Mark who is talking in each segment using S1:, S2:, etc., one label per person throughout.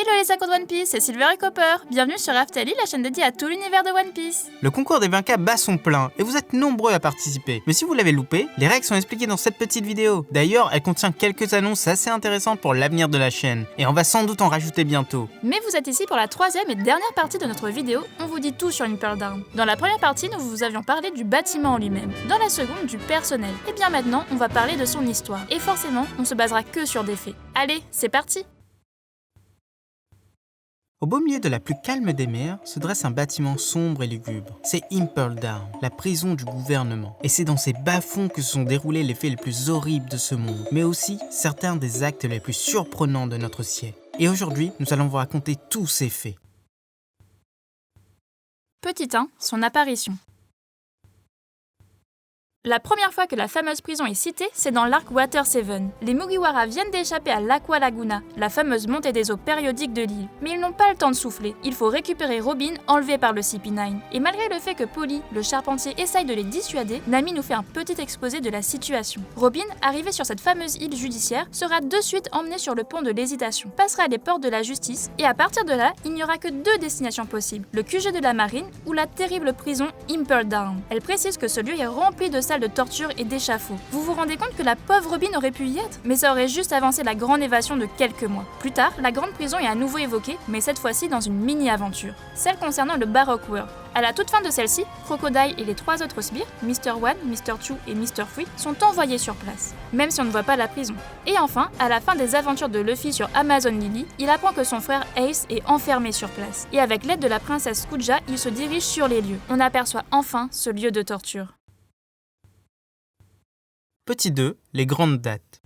S1: Hello les accords de One Piece, c'est Silver et Copper. Bienvenue sur Raftali, la chaîne dédiée à tout l'univers de One Piece.
S2: Le concours des 20K bat son plein et vous êtes nombreux à participer. Mais si vous l'avez loupé, les règles sont expliquées dans cette petite vidéo. D'ailleurs, elle contient quelques annonces assez intéressantes pour l'avenir de la chaîne. Et on va sans doute en rajouter bientôt.
S1: Mais vous êtes ici pour la troisième et dernière partie de notre vidéo, on vous dit tout sur Impel Down. Dans la première partie, nous vous avions parlé du bâtiment en lui-même. Dans la seconde, du personnel. Et bien maintenant, on va parler de son histoire. Et forcément, on se basera que sur des faits. Allez, c'est parti!
S2: Au beau milieu de la plus calme des mers se dresse un bâtiment sombre et lugubre. C'est Impel Down, la prison du gouvernement. Et c'est dans ces bas-fonds que se sont déroulés les faits les plus horribles de ce monde, mais aussi certains des actes les plus surprenants de notre siècle. Et aujourd'hui, nous allons vous raconter tous ces faits.
S1: Petit 1, son apparition. La première fois que la fameuse prison est citée, c'est dans l'arc Water 7. Les Mugiwara viennent d'échapper à l'Aqua Laguna, la fameuse montée des eaux périodiques de l'île. Mais ils n'ont pas le temps de souffler. Il faut récupérer Robin, enlevé par le CP9. Et malgré le fait que Polly, le charpentier, essaye de les dissuader, Nami nous fait un petit exposé de la situation. Robin, arrivé sur cette fameuse île judiciaire, sera de suite emmené sur le pont de l'hésitation, passera les portes de la justice, et à partir de là, il n'y aura que deux destinations possibles, le QG de la marine ou la terrible prison Impel Down. Elle précise que ce lieu est rempli de salles de torture et d'échafaud. Vous vous rendez compte que la pauvre Robin aurait pu y être? Mais ça aurait juste avancé la grande évasion de quelques mois. Plus tard, la grande prison est à nouveau évoquée, mais cette fois-ci dans une mini-aventure. Celle concernant le Baroque World. À la toute fin de celle-ci, Crocodile et les trois autres sbires, Mr. One, Mr. Two et Mr. Three, sont envoyés sur place, même si on ne voit pas la prison. Et enfin, à la fin des aventures de Luffy sur Amazon Lily, il apprend que son frère Ace est enfermé sur place. Et avec l'aide de la princesse Kuja, il se dirige sur les lieux. On aperçoit enfin ce lieu de torture.
S2: Petit 2, les grandes dates.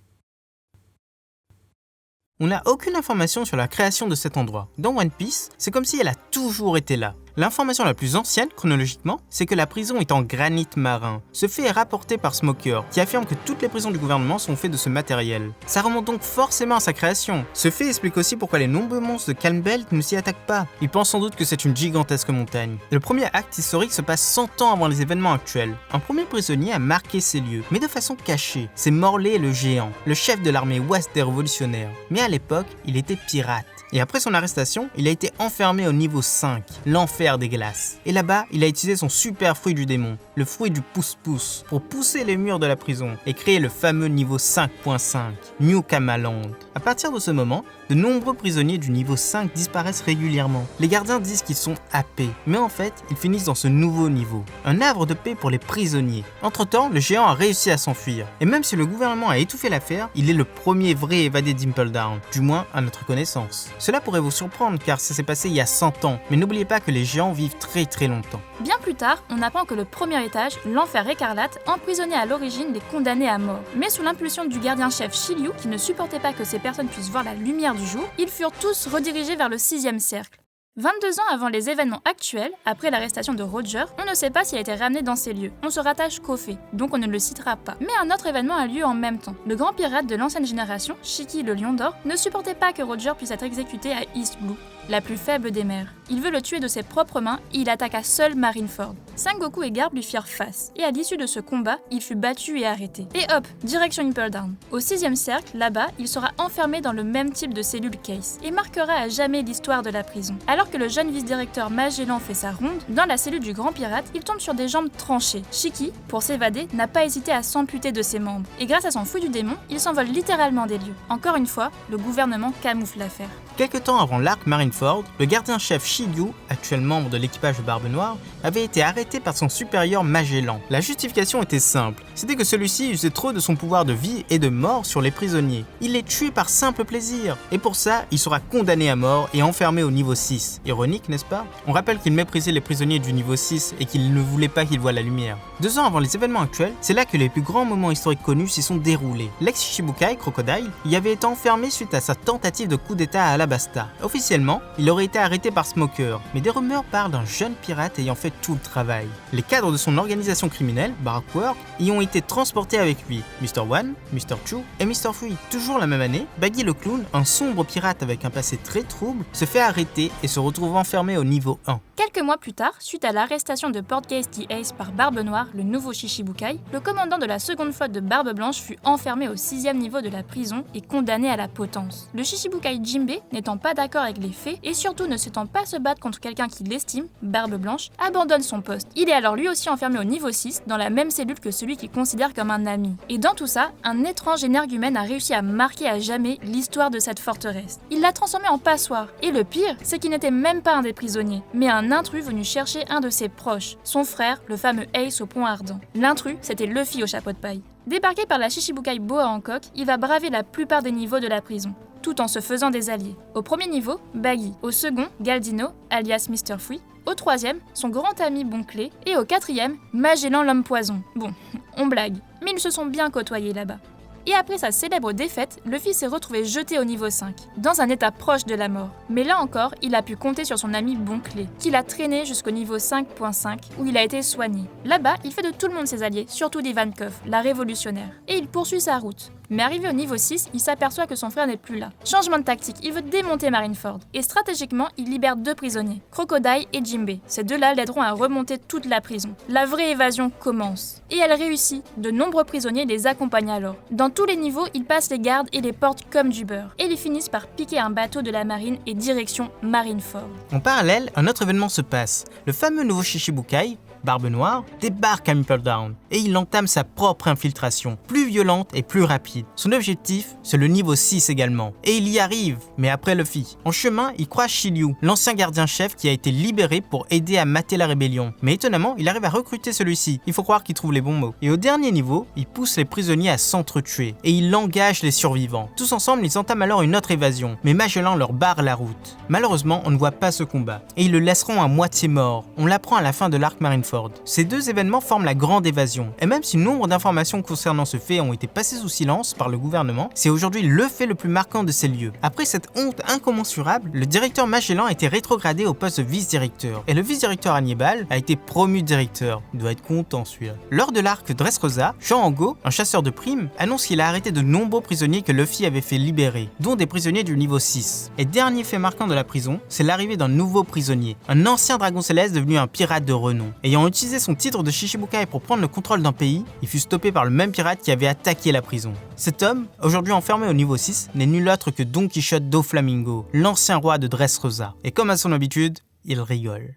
S2: On n'a aucune information sur la création de cet endroit. Dans One Piece, c'est comme si elle a toujours été là. L'information la plus ancienne, chronologiquement, c'est que la prison est en granit marin. Ce fait est rapporté par Smoker, qui affirme que toutes les prisons du gouvernement sont faites de ce matériel. Ça remonte donc forcément à sa création. Ce fait explique aussi pourquoi les nombreux monstres de Calm Belt ne s'y attaquent pas. Ils pensent sans doute que c'est une gigantesque montagne. Le premier acte historique se passe 100 ans avant les événements actuels. Un premier prisonnier a marqué ces lieux, mais de façon cachée. C'est Morley le géant, le chef de l'armée ouest des révolutionnaires. Mais à l'époque, il était pirate. Et après son arrestation, il a été enfermé au niveau 5, l'enfer des glaces. Et là-bas, il a utilisé son super fruit du démon, le fruit du pouce-pouce, pour pousser les murs de la prison et créer le fameux niveau 5.5, New Kamaland. À partir de ce moment, de nombreux prisonniers du niveau 5 disparaissent régulièrement. Les gardiens disent qu'ils sont AP, mais en fait, ils finissent dans ce nouveau niveau, un havre de paix pour les prisonniers. Entre-temps, le géant a réussi à s'enfuir. Et même si le gouvernement a étouffé l'affaire, il est le premier vrai évadé d'Impel Down, du moins à notre connaissance. Cela pourrait vous surprendre car ça s'est passé il y a 100 ans, mais n'oubliez pas que les géants vivent très longtemps.
S1: Bien plus tard, on apprend que le premier étage, l'enfer écarlate, emprisonnait à l'origine les condamnés à mort. Mais sous l'impulsion du gardien-chef Shiryu, qui ne supportait pas que ces personnes puissent voir la lumière du jour, ils furent tous redirigés vers le 6e cercle. 22 ans avant les événements actuels, après l'arrestation de Roger, on ne sait pas s'il a été ramené dans ces lieux. On se rattache qu'au fait, donc on ne le citera pas. Mais un autre événement a lieu en même temps. Le grand pirate de l'ancienne génération, Shiki le Lion d'Or, ne supportait pas que Roger puisse être exécuté à East Blue, la plus faible des mers. Il veut le tuer de ses propres mains et il attaqua seul Marineford. Sengoku et Garp lui firent face, et à l'issue de ce combat, il fut battu et arrêté. Et hop, direction Impel Down. Au 6e cercle, là-bas, il sera enfermé dans le même type de cellule case, et marquera à jamais l'histoire de la prison. Alors que le jeune vice-directeur Magellan fait sa ronde, dans la cellule du grand pirate, il tombe sur des jambes tranchées. Shiki, pour s'évader, n'a pas hésité à s'amputer de ses membres, et grâce à son fruit du démon, il s'envole littéralement des lieux. Encore une fois, le gouvernement camoufle l'affaire.
S2: Quelque temps avant l'arc Marineford, le gardien-chef Shiryu, actuel membre de l'équipage de Barbe Noire, avait été arrêté par son supérieur Magellan. La justification était simple, c'était que celui-ci usait trop de son pouvoir de vie et de mort sur les prisonniers. Il les tuait par simple plaisir, et pour ça, il sera condamné à mort et enfermé au niveau 6. Ironique, n'est-ce pas? On rappelle qu'il méprisait les prisonniers du niveau 6 et qu'il ne voulait pas qu'ils voient la lumière. 2 ans avant les événements actuels, c'est là que les plus grands moments historiques connus s'y sont déroulés. L'ex-Shichibukai, Crocodile, y avait été enfermé suite à sa tentative de coup d'état à Alabasta. Officiellement, il aurait été arrêté par Smoker, mais des rumeurs parlent d'un jeune pirate ayant fait tout le travail. Les cadres de son organisation criminelle, Baroque World, y ont été transportés avec lui, Mr. One, Mr. Two et Mr. Three. Toujours la même année, Baggy le Clown, un sombre pirate avec un passé très trouble, se fait arrêter et se retrouve enfermé au niveau 1.
S1: Quelques Quelques mois plus tard, suite à l'arrestation de Portgeist the Ace par Barbe Noire, le nouveau Shichibukai, le commandant de la seconde flotte de Barbe Blanche fut enfermé au 6e niveau de la prison et condamné à la potence. Le Shichibukai Jinbe, n'étant pas d'accord avec les faits et surtout ne s'étant pas se battre contre quelqu'un qui l'estime, Barbe Blanche, abandonne son poste. Il est alors lui aussi enfermé au niveau 6, dans la même cellule que celui qu'il considère comme un ami. Et dans tout ça, un étrange énergumène a réussi à marquer à jamais l'histoire de cette forteresse. Il l'a transformé en passoire. Et le pire, c'est qu'il n'était même pas un des prisonniers, mais un intrus venu chercher un de ses proches, son frère, le fameux Ace au poing ardent. L'intrus, c'était Luffy au chapeau de paille. Débarqué par la Shichibukai Boa Hancock, il va braver la plupart des niveaux de la prison, tout en se faisant des alliés. Au premier niveau, Baggy. Au second, Galdino, alias Mr. Free. Au troisième, son grand ami Bonclé. Et au quatrième, Magellan l'homme poison. Bon, on blague, mais ils se sont bien côtoyés là-bas. Et après sa célèbre défaite, Luffy s'est retrouvé jeté au niveau 5, dans un état proche de la mort. Mais là encore, il a pu compter sur son ami Bonclé, qui l'a traîné jusqu'au niveau 5.5, où il a été soigné. Là-bas, il fait de tout le monde ses alliés, surtout d'Ivankov, la révolutionnaire. Et il poursuit sa route. Mais arrivé au niveau 6, il s'aperçoit que son frère n'est plus là. Changement de tactique, il veut démonter Marineford. Et stratégiquement, il libère 2 prisonniers, Crocodile et Jinbe. Ces deux-là l'aideront à remonter toute la prison. La vraie évasion commence. Et elle réussit. De nombreux prisonniers les accompagnent alors. Dans tous les niveaux, ils passent les gardes et les portent comme du beurre. Et ils finissent par piquer un bateau de la marine et direction Marineford.
S2: En parallèle, un autre événement se passe. Le fameux nouveau Shichibukai, Barbe Noire, débarque à Impel Down et il entame sa propre infiltration, plus violente et plus rapide. Son objectif, c'est le niveau 6 également. Et il y arrive, mais après Luffy. En chemin, il croise Shiryu, l'ancien gardien-chef qui a été libéré pour aider à mater la rébellion. Mais étonnamment, il arrive à recruter celui-ci. Il faut croire qu'il trouve les bons mots. Et au dernier niveau, il pousse les prisonniers à s'entretuer et il engage les survivants. Tous ensemble, ils entament alors une autre évasion, mais Magellan leur barre la route. Malheureusement, on ne voit pas ce combat et ils le laisseront à moitié mort. On l'apprend à la fin de l'arc Marineford. Ces 2 événements forment la grande évasion, et même si nombre d'informations concernant ce fait ont été passées sous silence par le gouvernement, c'est aujourd'hui le fait le plus marquant de ces lieux. Après cette honte incommensurable, le directeur Magellan a été rétrogradé au poste de vice-directeur, et le vice-directeur Hannibal a été promu directeur. Il doit être content celui-là. Lors de l'arc Dressrosa, Jean Ango, un chasseur de primes, annonce qu'il a arrêté de nombreux prisonniers que Luffy avait fait libérer, dont des prisonniers du niveau 6. Et dernier fait marquant de la prison, c'est l'arrivée d'un nouveau prisonnier, un ancien dragon céleste devenu un pirate de renom. Ayant utilisé son titre de Shichibukai pour prendre le contrôle d'un pays, il fut stoppé par le même pirate qui avait attaqué la prison. Cet homme, aujourd'hui enfermé au niveau 6, n'est nul autre que Don Quichotte Doflamingo, l'ancien roi de Dressrosa. Et comme à son habitude, il rigole.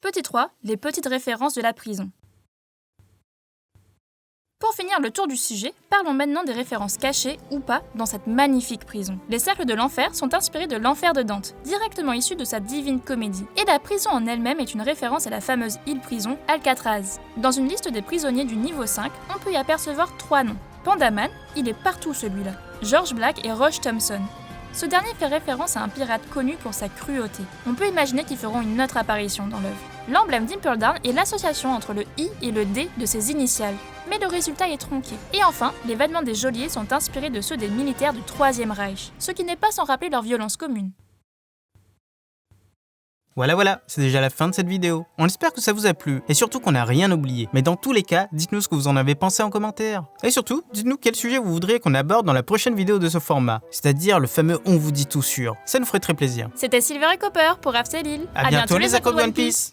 S1: Petit 3, les petites références de la prison. Pour finir le tour du sujet, parlons maintenant des références cachées ou pas dans cette magnifique prison. Les cercles de l'enfer sont inspirés de l'enfer de Dante, directement issu de sa Divine Comédie. Et la prison en elle-même est une référence à la fameuse île-prison Alcatraz. Dans une liste des prisonniers du niveau 5, on peut y apercevoir 3 noms. Pandaman, il est partout celui-là. George Black et Roche Thompson. Ce dernier fait référence à un pirate connu pour sa cruauté. On peut imaginer qu'ils feront une autre apparition dans l'œuvre. L'emblème d'Impel Down est l'association entre le I et le D de ses initiales, mais le résultat est tronqué. Et enfin, les vêtements des geôliers sont inspirés de ceux des militaires du Troisième Reich, ce qui n'est pas sans rappeler leur violence commune.
S2: Voilà, c'est déjà la fin de cette vidéo. On espère que ça vous a plu, et surtout qu'on n'a rien oublié. Mais dans tous les cas, dites-nous ce que vous en avez pensé en commentaire. Et surtout, dites-nous quel sujet vous voudriez qu'on aborde dans la prochaine vidéo de ce format, c'est-à-dire le fameux On vous dit tout sûr. Ça nous ferait très plaisir.
S1: C'était Silver et Copper pour Afselil.
S2: À bientôt les accros de One Piece.